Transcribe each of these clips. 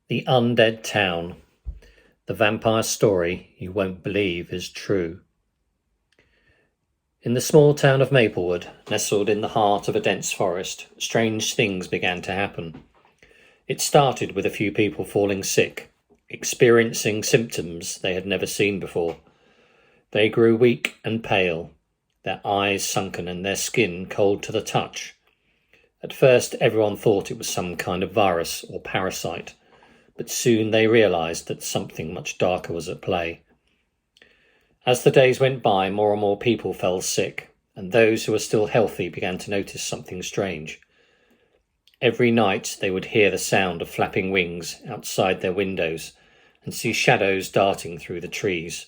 The Undead Town. The vampire story you won't believe is true. In the small town of Maplewood, nestled in the heart of a dense forest, strange things began to happen. It started with a few people falling sick, experiencing symptoms they had never seen before. They grew weak and pale, their eyes sunken and their skin cold to the touch. At first, everyone thought it was some kind of virus or parasite, but soon they realised that something much darker was at play. As the days went by, more and more people fell sick, and those who were still healthy began to notice something strange. Every night they would hear the sound of flapping wings outside their windows and see shadows darting through the trees.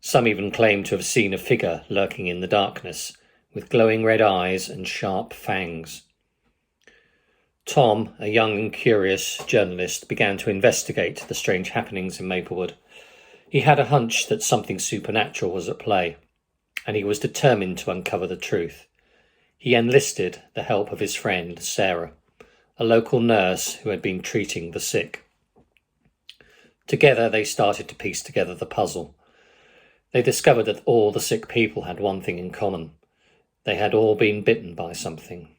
Some even claimed to have seen a figure lurking in the darkness, with glowing red eyes and sharp fangs. Tom, a young and curious journalist, began to investigate the strange happenings in Maplewood. He had a hunch that something supernatural was at play, and he was determined to uncover the truth. He enlisted the help of his friend, Sarah, a local nurse who had been treating the sick. Together they started to piece together the puzzle. They discovered that all the sick people had one thing in common. They had all been bitten by something.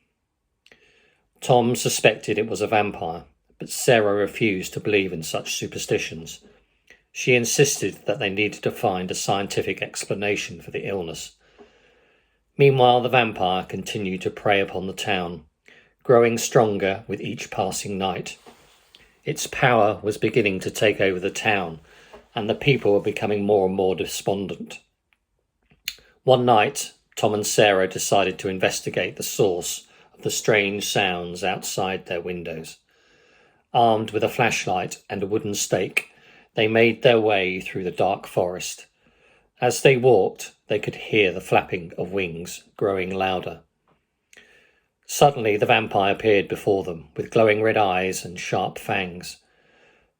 Tom suspected it was a vampire, but Sarah refused to believe in such superstitions. She insisted that they needed to find a scientific explanation for the illness. Meanwhile, the vampire continued to prey upon the town, growing stronger with each passing night. Its power was beginning to take over the town, and the people were becoming more and more despondent. One night, Tom and Sarah decided to investigate the source of the strange sounds outside their windows. Armed with a flashlight and a wooden stake, they made their way through the dark forest. As they walked, they could hear the flapping of wings growing louder. Suddenly, the vampire appeared before them, with glowing red eyes and sharp fangs.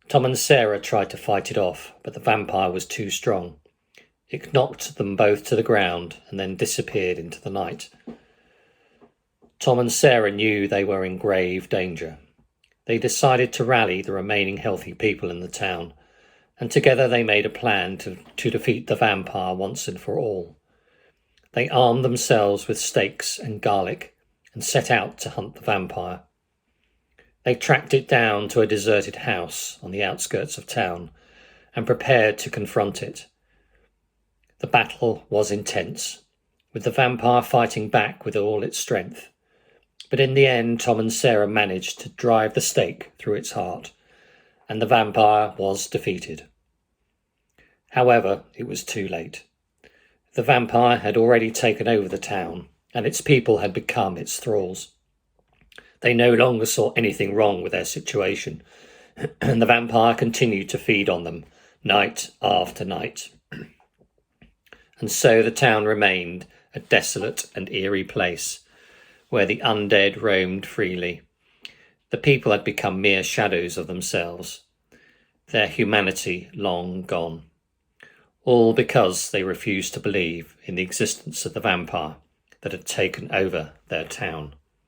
Tom and Sarah tried to fight it off, but the vampire was too strong. It knocked them both to the ground and then disappeared into the night. Tom and Sarah knew they were in grave danger. They decided to rally the remaining healthy people in the town, and together they made a plan to defeat the vampire once and for all. They armed themselves with stakes and garlic and set out to hunt the vampire. They tracked it down to a deserted house on the outskirts of town and prepared to confront it. The battle was intense, with the vampire fighting back with all its strength. But in the end, Tom and Sarah managed to drive the stake through its heart, and the vampire was defeated. However, it was too late. The vampire had already taken over the town, and its people had become its thralls. They no longer saw anything wrong with their situation, and the vampire continued to feed on them night after night. And so the town remained a desolate and eerie place, where the undead roamed freely. The people had become mere shadows of themselves, their humanity long gone. All because they refused to believe in the existence of the vampire that had taken over their town.